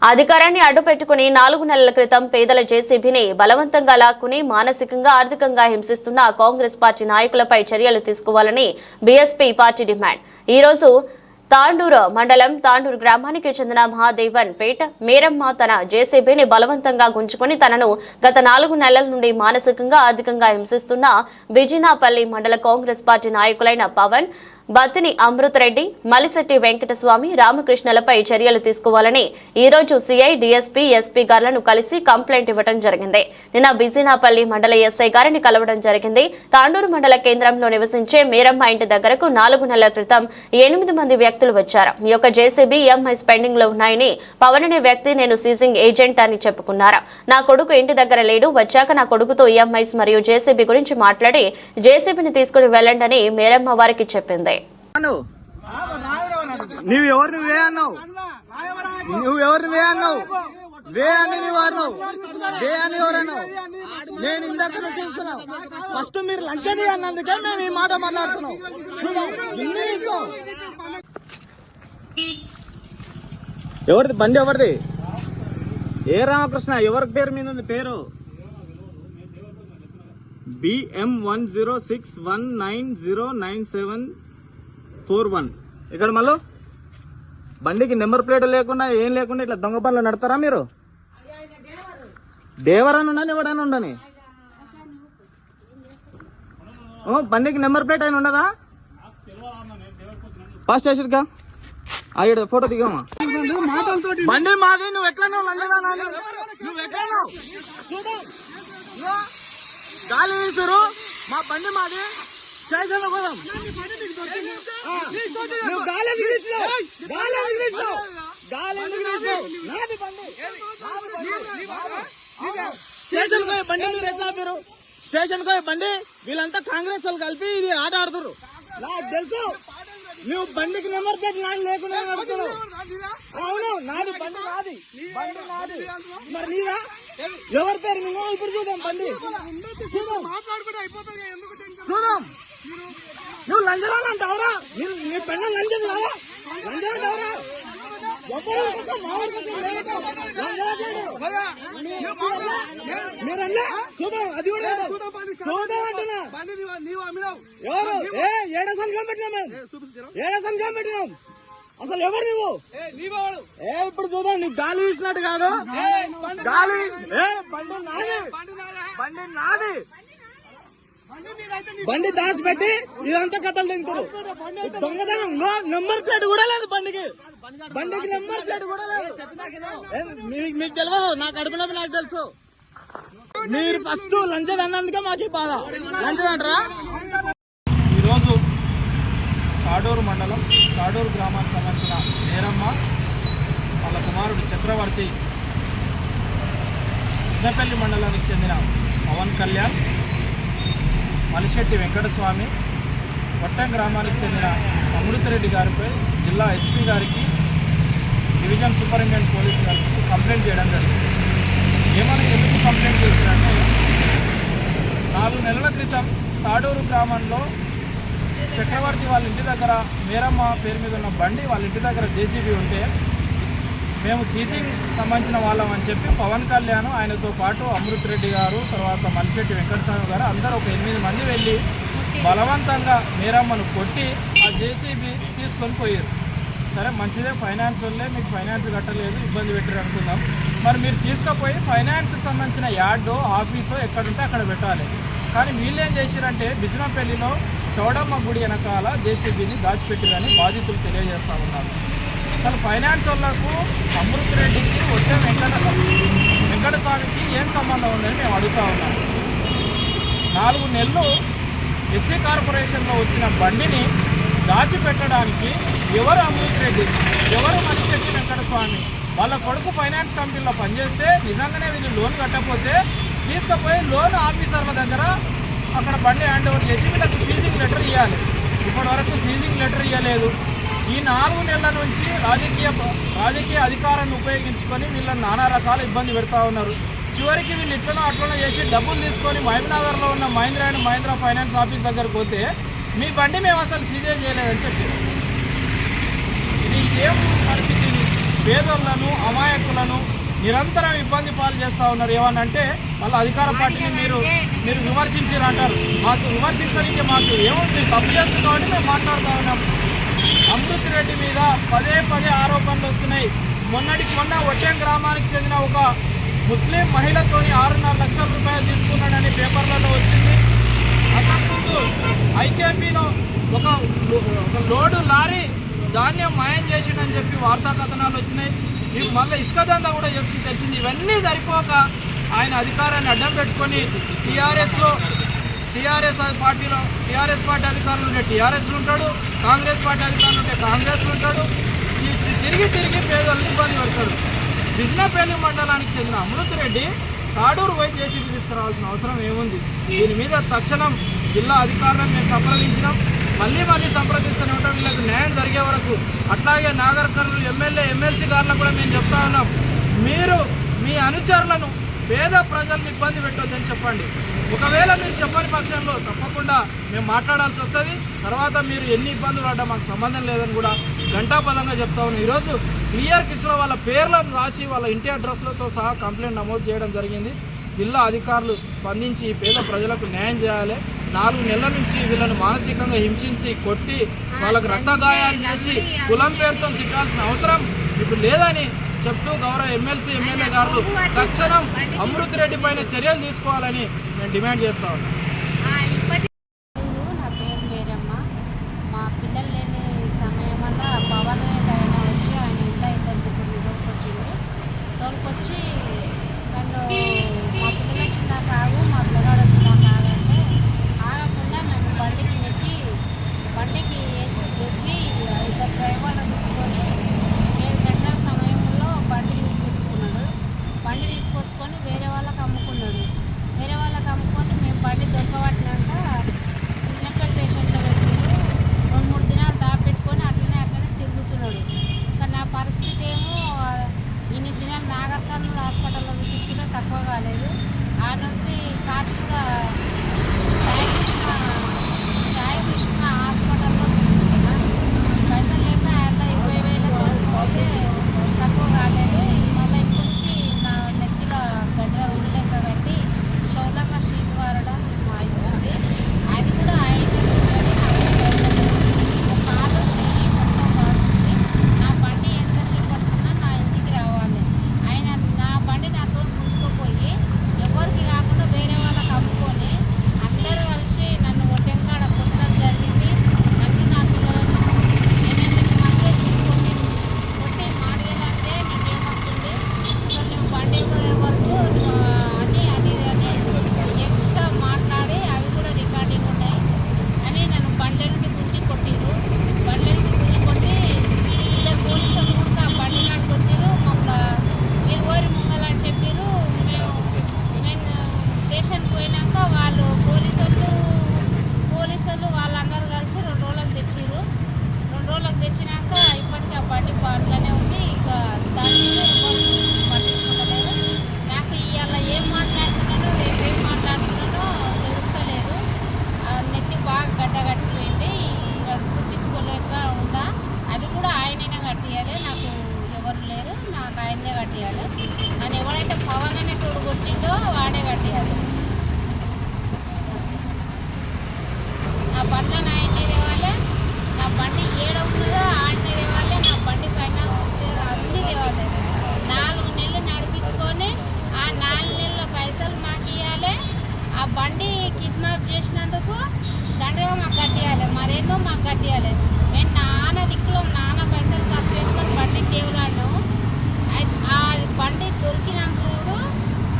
అధికారాన్ని అడ్డుపెట్టుకుని 4 నెలల క్రితం పేదల జేసీబీని బలవంతంగా లాక్కుని మానసికంగా ఆర్థికంగా హింసిస్తున్న కాంగ్రెస్ పార్టీ నాయకులపై చర్యలు తీసుకోవాలని బీఎస్పీ పార్టీ డిమాండ్. ఈ రోజు తాండూరు మండలం తాండూరు గ్రామానికి చెందిన మహాదేవన్ పేట మేరమ్మ తన జేసీబీని బలవంతంగా గుంజుకుని తనను గత 4 నెలల నుండి మానసికంగా ఆర్థికంగా హింసిస్తున్న బిజినాపల్లి మండల కాంగ్రెస్ పార్టీ నాయకులైన పవన్, బత్తిని అమృత్ రెడ్డి, మలిశెట్టి వెంకటస్వామి, రామకృష్ణలపై చర్యలు తీసుకోవాలని ఈ రోజు సీఐ, డీఎస్పీ, ఎస్పీ గారులను కలిసి కంప్లైంట్ ఇవ్వడం జరిగింది. నిన్న బిజినాపల్లి మండల ఎస్ఐ గారిని కలవడం జరిగింది. తాండూరు మండల కేంద్రంలో నివసించే మేరమ్మ ఇంటి దగ్గరకు 4 నెలల క్రితం 8 మంది వ్యక్తులు వచ్చారు. ఈ యొక్క జేసీబీ ఈఎంఐ పెండింగ్ లో ఉన్నాయని పవన్ అనే వ్యక్తి నేను సీజింగ్ ఏజెంట్ అని చెప్పుకున్నారు. నా కొడుకు ఇంటి దగ్గర లేడు, వచ్చాక నా కొడుకుతో ఈఎంఐస్ మరియు జేసీబీ గురించి మాట్లాడి జేసీబీని తీసుకుని వెళ్ళండి మేరమ్మ వారికి చెప్పింది. నువ్వెవరు వే అన్నావు వే అని వే అని ఎవరన్నావు? నేను ఇందాక నుంచి చూస్తున్నావు. ఫస్ట్ మీరు లంచని అన్నందుకే మేము ఈ మాట మాట్లాడుతున్నాం. ఎవరిది బండి? ఎవరిది? ఏ రామకృష్ణ? ఎవరి పేరు మీద ఉంది? పేరు BM1061909741. ఇక్కడ మళ్ళీ బండికి నెంబర్ ప్లేట్ లేకుండా ఏం లేకుండా ఇట్లా దొంగ పనులు నడతారా మీరు? దేవరాను ఉండని ఎవడని ఉండని బండికి నెంబర్ ప్లేట్ అయిన ఉండదా? ఫాస్ట్ స్టేషన్ కా ఆడ ఫోటో దిగమ్మా. బండి మాది, నువ్వు ఎట్లా నువ్వు ఎట్లా గాలి వీసురు మా బండి మాది. స్టేషన్ లో పోదాం. స్టేషన్ పోయి బండి మీరు ఎట్లా ఆపారు? స్టేషన్ పోయి బండి వీళ్ళంతా కాంగ్రెస్ వాళ్ళు కలిపి ఇది ఆట ఆడుతురు. నాకు తెలుసు నువ్వు బండికి నెంబర్ ప్లేట్ నాది లేకుండా నడుతున్నావు. అవును, నాది బండి, నాది బండి నాది. మరి నీదా? ఎవరి పేరు? నువ్వు ఇప్పుడు చూద్దాం బండి చూద్దాం. నువ్వు లంజరాలు అంటావురా? నీ పెళ్ళ లంజలు కాదా? లంజలు అంటావురా? మీరన్నా చూద్దాం, అది కూడా చూద్దాం అంటున్నా. ఎవరు? ఏడ సంఘం పెట్టినాం మేము, ఏడ సంఘం పెట్టినాం. అసలు ఎవరు నువ్వు? ఇప్పుడు చూద్దాం. నీకు గాలి వీసినట్టు కాదు, గాలి బండి నాది, బండి నాది. బండి దాచిపెట్టి ఇదంతా కథలు తింటారు. దొంగతనం. నెంబర్ ప్లేట్ కూడా లేదు బండికి, బండికి నెంబర్ ప్లేట్ కూడా లేదు. మీకు తెలియదు, నాకు అడుగునప్పుడు నాకు తెలుసు. మీరు ఫస్ట్ లంచం అన్నందుకే మాకు బాధ. లంచం అంటారా? ఈరోజు తాడూరు మండలం తాడూరు గ్రామానికి సంబంధించిన మేరమ్మ వాళ్ళ కుమారుడు చక్రవర్తి, చిన్నపల్లి మండలానికి చెందిన పవన్ కళ్యాణ్, మలిశెట్టి వెంకటస్వామి, కొట్టం గ్రామానికి చెందిన అమృత్ రెడ్డి గారిపై జిల్లా ఎస్పీ గారికి, డివిజన్ సూపరింటెండెంట్ పోలీసు గారికి కంప్లైంట్ చేయడం జరిగింది. ఏమని ఎందుకు కంప్లైంట్ చేశారంటే 4 నెలల క్రితం తాడూరు గ్రామంలో చక్రవర్తి వాళ్ళ ఇంటి దగ్గర మేరమ్మ పేరు మీద ఉన్న బండి వాళ్ళ ఇంటి దగ్గర జేసీబీ ఉంటే మేము సీజింగ్ సంబంధించిన వాళ్ళం అని చెప్పి పవన్ కళ్యాణ్, ఆయనతో పాటు అమృత్ రెడ్డి గారు, తర్వాత మలిశెట్టి వెంకటస్వామి గారు అందరూ ఒక 8 మంది వెళ్ళి బలవంతంగా మేరమ్మను కొట్టి ఆ జేసీబీ తీసుకొని పోయారు. సరే మంచిదే, ఫైనాన్స్ వల్లే మీకు ఫైనాన్స్ కట్టలేదు, ఇబ్బంది పెట్టారు అనుకుందాం. మరి మీరు తీసుకుపోయి ఫైనాన్స్కి సంబంధించిన యార్డో ఆఫీసో ఎక్కడుంటే అక్కడ పెట్టాలి. కానీ వీళ్ళు ఏం చేశారంటే బిజినపల్లిలో చౌడమ్మ గుడి వెనకాల జేసీబీని దాచిపెట్టిరని బాధితులు తెలియజేస్తూ ఉన్నారు. అసలు ఫైనాన్స్ వాళ్లకు అమృత్ రెడ్డికి వచ్చే వెంకటస్వామికి ఏం సంబంధం ఉందని మేము అడుగుతా ఉన్నాం. 4 నెలలు ఎస్సీ కార్పొరేషన్లో వచ్చిన బండిని దాచిపెట్టడానికి ఎవరు అమృత్ రెడ్డి, ఎవరు మలిశెట్టి వెంకటస్వామి? వాళ్ళ కొడుకు ఫైనాన్స్ కంపెనీలో పనిచేస్తే నిజంగానే వీళ్ళు లోన్ కట్టకపోతే తీసుకుపోయి లోన్ ఆఫీసర్ల దగ్గర అక్కడ బండి హ్యాండ్ ఓవర్ చేసి వీళ్ళకి సీజింగ్ లెటర్ ఇవ్వాలి. ఇప్పటి వరకు సీజింగ్ లెటర్ ఇవ్వలేదు. ఈ 4 నెలల నుంచి రాజకీయ అధికారాన్ని ఉపయోగించుకొని వీళ్ళని నానా రకాల ఇబ్బంది పెడతా ఉన్నారు. చివరికి వీళ్ళు ఇట్లనో అట్లనో చేసి డబ్బులు తీసుకొని మహబూబ్నగర్లో ఉన్న Mahindra and Mahindra finance office దగ్గరకు పోతే మీ బండి మేము అసలు సీజే చేయలేదని చెప్పారు. ఇది ఏం పరిస్థితి? పేదలను, అమాయకులను నిరంతరం ఇబ్బంది పాలు చేస్తూ ఉన్నారు. ఏమనంటే మళ్ళీ అధికార పార్టీని మీరు విమర్శించారు అంటారు. మాకు విమర్శించడానికి మాకు ఏముంది, తప్పు చేస్తుంది కాబట్టి మేము మాట్లాడుతూ ఉన్నాం. అమృత్ రెడ్డి మీద పదే ఆరోపణలు వస్తున్నాయి. మొన్న వడ్డెం గ్రామానికి చెందిన ఒక ముస్లిం మహిళతోని 6.5 లక్షల రూపాయలు తీసుకున్నాడని పేపర్లలో వచ్చింది. అంతకుముందు ఐకేపీలో ఒక లోడు లారీ ధాన్యం మాయం చేసిండని చెప్పి వార్తా కథనాలు వచ్చినాయి. మళ్ళీ ఇసుక దందా కూడా చేసి తెలిసింది. ఇవన్నీ సరిపోక ఆయన అధికారాన్ని అడ్డం పెట్టుకొని టీఆర్ఎస్ పార్టీ అధికారులు ఉంటే టీఆర్ఎస్లు ఉంటాడు, కాంగ్రెస్ పార్టీ అధికారులు ఉంటే కాంగ్రెస్లు ఉంటాడు. తిరిగి పేదలను ఇబ్బంది పెడతాడు. బిజినపల్లి మండలానికి చెందిన అమృత్ రెడ్డి తాడూరు పోయి జేసీబీ తీసుకురావాల్సిన అవసరం ఏముంది? దీని మీద తక్షణం జిల్లా అధికారులను మేము సంప్రదించినాం. మళ్ళీ సంప్రదిస్తూనే ఉంటాం వీళ్ళకి న్యాయం జరిగే వరకు. అట్లాగే నాగర్ కర్నూలు ఎమ్మెల్సీ గారులకు కూడా మేము చెప్తా ఉన్నాం, మీరు మీ అనుచరులను పేద ప్రజలను ఇబ్బంది పెట్టొద్దని చెప్పండి. ఒకవేళ మీరు చెప్పని పక్షంలో తప్పకుండా మేము మాట్లాడాల్సి వస్తుంది. తర్వాత మీరు ఎన్ని ఇబ్బందులు పడ్డా మాకు సంబంధం లేదని కూడా ఘంటాపదంగా చెప్తా ఉన్నాం. ఈరోజు క్లియర్ కిష్లో వాళ్ళ పేర్లను రాసి వాళ్ళ ఇంటి అడ్రస్లతో సహా కంప్లైంట్ నమోదు చేయడం జరిగింది. జిల్లా అధికారులు స్పందించి పేద ప్రజలకు న్యాయం చేయాలి. 4 నెలల నుంచి వీళ్ళని మానసికంగా హింసించి కొట్టి వాళ్ళకు రక్తగాయాలు చేసి కులం పేరుతో తిట్టాల్సిన అవసరం ఇప్పుడు లేదని చెప్తూ గౌరవ ఎమ్మెల్యే గారు తక్షణం అమృత్ రెడ్డి పైన చర్యలు తీసుకోవాలని నేను డిమాండ్ చేస్తా ఉన్నాను. నా పేరు మేరమ్మ. మా పిల్లలు లేని సమయం వల్ల పవన్ ఆయన వచ్చి ఆయన ఇంట్లో 2 తోలుకొచ్చి నన్ను మా పిల్లలు చిన్న కాగు మా పిల్లగాడు చిన్న కాగంటే ఆగకుండా నన్ను బండికి వేసి దొరికి 2 డ్రైవర్లు తీసుకొని 7 గంటల సమయంలో బండి తీసుకొచ్చుకొని వేరే వాళ్ళకి అమ్ముకున్నాడు. మేము బండి దొరకబట్టినాక చిన్నపల్లి స్టేషన్లో పెట్టిండు. 2-3 దినాలు దాపెట్టుకొని అట్లనే తిరుగుతున్నాడు. కానీ నా పరిస్థితి ఏమో ఇన్ని దినాలు నాగర్ కర్నూలు హాస్పిటల్లో చూపించుకుంటే తక్కువ కాలేదు. ఆ నుంచి కాచుగా సాయి కృష్ణ హాస్పిటల్లో చూపించుకున్నా. పైసలు లేక ఆయన 20,000 పోతే తక్కువ కాలేదు. మళ్ళీ ఇప్పటికి నా నెత్తిలో గడ్డ ఉల్లేక కట్టి షోలక స్ట్రీట్ వారడం అవుతుంది. అది కూడా కాలు చేయి మొత్తం వాడుతుంది. నా బండి ఎంతసేపు పడుతున్నా నా ఇంటికి రావాలి. ఆయన నా బండి నాతో ముందుకుపోయి ఎవరికి కాకుండా వేరే వాళ్ళకి అమ్ముకొని అందరూ కలిసి నన్ను ఒడ్డెంకాడ కొట్టడం జరిగింది. నన్ను నా పిల్లలను 8 మంది వచ్చి కొట్టి మాదిగలంటే నీకేమవుతుంది అసలు నువ్వు బండి వరకు అని ఎక్స్ట్రా మాట్లాడి అవి కూడా రికార్డింగ్ ఉన్నాయి అని నన్ను బండ్ల నుండి గుంజి కొట్టిరు. బండ్ల నుండి గుంజి కొట్టి 2 పోలీసులు కూడా ఆ బండి నాటికి వచ్చారు. మమ్మల్ని మీరు ఓరి ముంగలని చెప్పారు. మేము స్టేషన్కి పోయినాక వాళ్ళు పోలీసులు వాళ్ళందరూ కలిసి 2 రోజులకు తెచ్చిర్రు. 2 రోజులకు తెచ్చినాక ఇప్పటికీ ఆ బండి అట్లనే ఉంది. ఇక దాని మీద ఎవరు పట్టించుకోలేదు. నాకు ఇవాళ ఏం మాట్లాడుతున్నానో రేపు ఏం మాట్లాడుతున్నానో తెలుస్తలేదు. నెత్తి బాగా గడ్డగట్టిపోయింది. ఇక చూపించుకోలేక ఉందా. అది కూడా ఆయననే కట్టియాలి. నాకు ఎవరు లేరు, నాకు ఆయనే కట్టియాలి. నన్ను ఎవరైతే పవన్ అనే తోడు కొట్టిండో వాడే కట్టియాలి. నా బండ్లను ఆయనే తేవాలి. నా బండి ఏడవుతుందో ఆడనే తేవాలి. నా బండి ఫైనాన్స్ అన్నీ తేవాలి. 4 నెలలు నడిపించుకొని ఆ 4 నెలల పైసలు మాకు ఇవ్వాలి. ఆ బండి కిడ్నాప్ చేసినందుకు దండగా మాకు కట్టియాలి. మరేందో మాకు కట్టియాలి. మేము నాన్న దిక్కులో నాన్న పైసలు ఖర్చు చేసుకొని బండి దేవులాడినాము. ఆ బండి దొరికినప్పుడు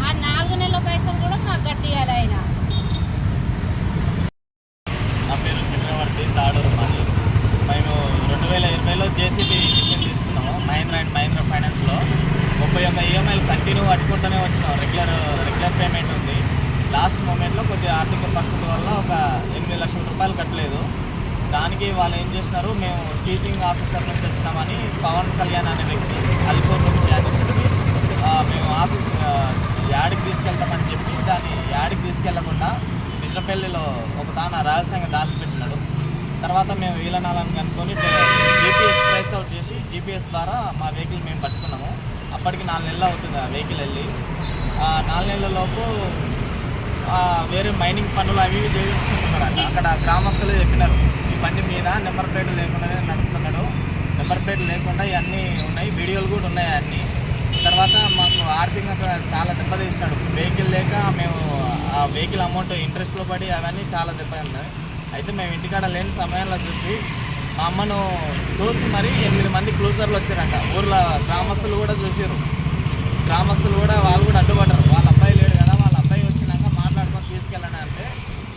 ఆ 4 నెలల పైసలు కూడా మాకు కట్టియాలి ఆయన. నా పేరు చక్రవర్తి, తాడూరు మాది. మేము 2020లో జేసీబీ మిషన్ తీసుకున్నాము మహీంద్రా ఫైనాన్స్లో. 31 ఈఎంఐలు కంటిన్యూ కట్టుకుంటూనే వచ్చినాం. రెగ్యులర్ పేమెంట్ ఉంది. లాస్ట్ మూమెంట్లో కొద్దిగా ఆర్థిక పరిస్థితి వల్ల ఒక 8 లక్షల రూపాయలు కట్టలేదు. దానికి వాళ్ళు ఏం చేసినారు, మేము సీజింగ్ ఆఫీసర్ నుంచి వచ్చినామని పవన్ కళ్యాణ్ అనే వ్యక్తి అలిపూర్ నుంచి చెప్పి మేము ఆఫీస్ యాడికి తీసుకెళ్తామని చెప్పి దాన్ని యాడికి తీసుకెళ్లకుండా బిజినపల్లిలో ఒక తాన రహస్యంగా దాచిపెట్టినాడు. తర్వాత మేము వీలనాలని కనుక్కొని జీపీఎస్ ట్రేస్ అవుట్ చేసి జీపీఎస్ ద్వారా మా వెహికల్ మేము పట్టుకున్నాము. ఆ ఇప్పటికి 4 నెలలు అవుతుంది ఆ వెహికల్ వెళ్ళి. 4 నెలల లోపు వేరే మైనింగ్ పనులు అవి ఇవి చేయించుకుంటున్నారంట. అక్కడ గ్రామస్తులు చెప్పినారు, ఈ బండి మీద నెంబర్ ప్లేట్ లేకుండానే నడుపుతున్నాడు, నెంబర్ ప్లేట్ లేకుండా ఇవన్నీ ఉన్నాయి, వీడియోలు కూడా ఉన్నాయి అన్నీ. తర్వాత మాకు ఆర్థికంగా చాలా దెబ్బతీసినాడు. వెహికల్ లేక మేము ఆ వెహికల్ అమౌంట్ ఇంట్రెస్ట్లో పడి అవన్నీ చాలా దెబ్బతిన్నాయి. అయితే మేము ఇంటికాడ లేని సమయంలో చూసి మా అమ్మను తోసి మరీ 8 మంది క్లూజర్లు వచ్చారంట. ఊర్లో గ్రామస్తులు కూడా చూసారు, గ్రామస్తులు కూడా వాళ్ళు కూడా అడ్డుపడ్డారు. వాళ్ళ అబ్బాయి లేడు కదా, వాళ్ళ అబ్బాయి వచ్చినాక మాట్లాడుకొని తీసుకెళ్ళండి అంటే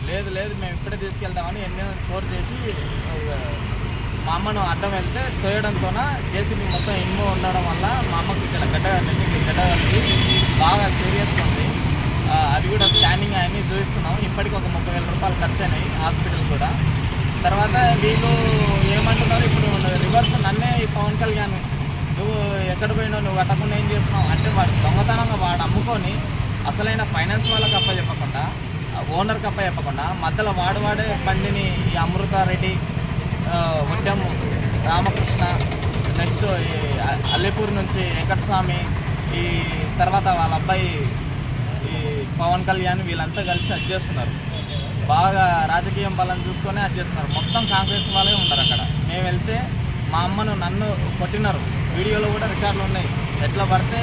లేదు లేదు మేము ఇప్పుడే తీసుకెళ్తామని 8 ఫోర్ చేసి మా అమ్మను అడ్డం వెళ్తే తోయడంతోన జేసీబీ మొత్తం ఇనుము ఉండడం వల్ల మా అమ్మకి ఇక్కడ నెత్తికి గడ్డ కలిగి బాగా సీరియస్గా ఉంది. అది కూడా స్కానింగ్ అవన్నీ చూపిస్తున్నాం. ఇప్పటికి ఒక 30,000 రూపాయలు ఖర్చు అయినాయి హాస్పిటల్ కూడా. తర్వాత వీళ్ళు ఏమంటున్నారు, ఇప్పుడు రివర్స్ నన్నే ఈ పవన్ కళ్యాణ్ నువ్వు ఎక్కడ పోయినావు, నువ్వు కట్టకుండా ఏం చేస్తున్నావు అంటే వాడు దొంగతనంగా వాడు అమ్ముకొని అసలైన ఫైనాన్స్ వాళ్ళకి అప్పచెప్పకుండా, ఓనర్కి అప్పచెప్పకుండా మధ్యలో వాడే బండిని ఈ అమృతారెడ్డి, వడ్డెం రామకృష్ణ, నెక్స్ట్ అల్లిపూర్ నుంచి వెంకటస్వామి, ఈ తర్వాత వాళ్ళ అబ్బాయి ఈ పవన్ కళ్యాణ్ వీళ్ళంతా కలిసి అది చేస్తున్నారు. బాగా రాజకీయం బలం చూసుకొని అది చేస్తున్నారు. మొత్తం కాంగ్రెస్ వాళ్ళే ఉన్నారు అక్కడ. మేము వెళ్తే మా అమ్మను నన్ను కొట్టినారు, వీడియోలో కూడా రికార్డులు ఉన్నాయి. ఎట్లా పడితే